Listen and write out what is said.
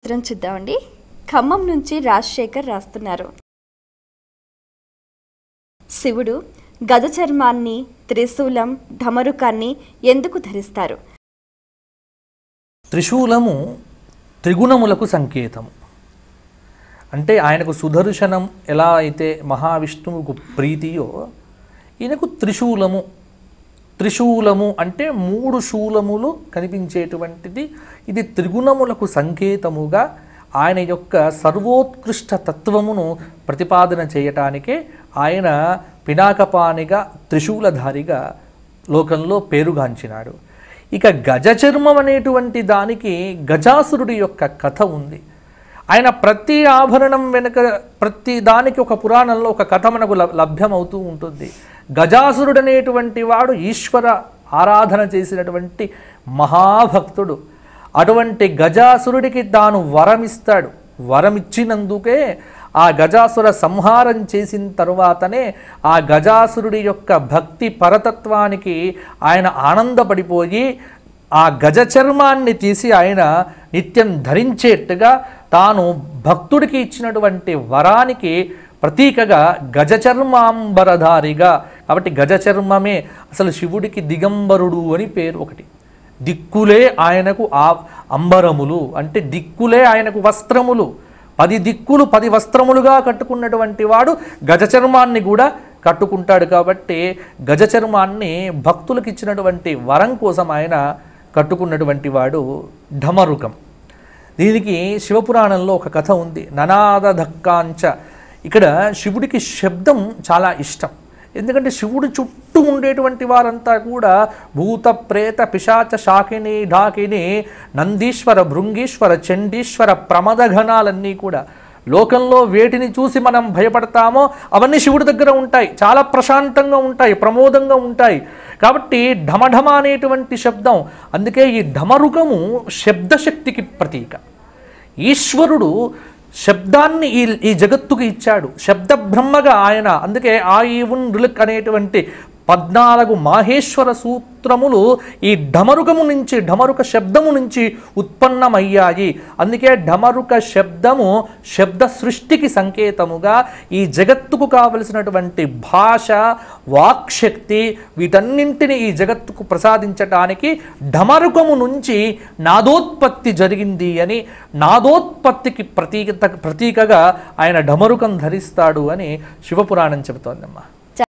చిత్రం చూద్దామండి. ఖమ్మం నుంచి రాజశేఖర్ రాస్తున్నారు. శివుడు గజ చర్మాన్ని, త్రిశూలం, ఢమరుకాన్ని ఎందుకు ధరిస్తారు? త్రిశూలము త్రిగుణములకు సంకేతము. అంటే ఆయనకు సుదర్శనం ఎలా అయితే మహావిష్ణువుకు ప్రీతియో ఈయనకు త్రిశూలము అంటే మూడు శూలములు కనిపించేటువంటిది. ఇది త్రిగుణములకు సంకేతముగా ఆయన యొక్క సర్వోత్కృష్ట తత్వమును ప్రతిపాదన చేయటానికే ఆయన పినాకపాణిగా త్రిశూలధారిగా లోకంలో పేరుగాంచినాడు. ఇక గజచర్మం అనేటువంటి దానికి గజాసురుడి యొక్క కథ ఉంది. ఆయన ప్రతి ఆభరణం వెనుక ప్రతి దానికి ఒక పురాణంలో ఒక కథ మనకు లభ్యమవుతూ ఉంటుంది. గజాసురుడు అనేటువంటి వాడు ఈశ్వర ఆరాధన చేసినటువంటి మహాభక్తుడు. అటువంటి గజాసురుడికి తాను వరమిస్తాడు. వరమిచ్చినందుకే ఆ గజాసుర సంహారం చేసిన తరువాతనే ఆ గజాసురుడి యొక్క భక్తి పరతత్వానికి ఆయన ఆనందపడిపోయి ఆ గజచర్మాన్ని తీసి ఆయన నిత్యం ధరించేట్టుగా తాను భక్తుడికి ఇచ్చినటువంటి వరానికి ప్రతీకగా గజచర్మాంబరధారిగా, కాబట్టి గజచర్మమే అసలు శివుడికి దిగంబరుడు అని పేరు. ఒకటి దిక్కులే ఆయనకు అంబరములు, అంటే దిక్కులే ఆయనకు వస్త్రములు. 10 దిక్కులు 10 వస్త్రములుగా కట్టుకున్నటువంటి వాడు గజచర్మాన్ని కూడా కట్టుకుంటాడు. కాబట్టి గజచర్మాన్ని భక్తులకు ఇచ్చినటువంటి వరం కోసం ఆయన కట్టుకున్నటువంటి వాడు ఢమరుకం. దీనికి శివపురాణంలో ఒక కథ ఉంది. ననాద ధక్కాంచ. ఇక్కడ శివుడికి శబ్దం చాలా ఇష్టం. ఎందుకంటే శివుడి చుట్టూ ఉండేటువంటి వారంతా కూడా భూత ప్రేత పిశాచ శాకిని ఢాకిని నందీశ్వర భృంగీశ్వర చండీశ్వర ప్రమదఘనాలన్నీ కూడా లోకంలో వేటిని చూసి మనం భయపడతామో అవన్నీ శివుడి దగ్గర ఉంటాయి. చాలా ప్రశాంతంగా ఉంటాయి, ప్రమోదంగా ఉంటాయి. కాబట్టి ఢమఢమ అనేటువంటి శబ్దం, అందుకే ఈ ఢమరుకము శబ్దశక్తికి ప్రతీక. ఈశ్వరుడు శబ్దాన్ని ఈ జగత్తుకు ఇచ్చాడు. శబ్ద బ్రహ్మగా ఆయన, అందుకే ఆయువున్ రులక్ అనేటువంటి 14 మాహేశ్వర సూత్రములు ఈ ఢమరుకము నుంచి, ఢమరుక శబ్దము నుంచి ఉత్పన్నమయ్యాయి. అందుకే ఢమరుక శబ్దము శబ్ద సృష్టికి సంకేతముగా ఈ జగత్తుకు కావలసినటువంటి భాష, వాక్శక్తి వీటన్నింటినీ ఈ జగత్తుకు ప్రసాదించటానికి ఢమరుకము నుంచి నాదోత్పత్తి జరిగింది అని, నాదోత్పత్తికి ప్రతీకగా ఆయన ఢమరుకం ధరిస్తాడు అని శివపురాణం చెబుతోందమ్మా.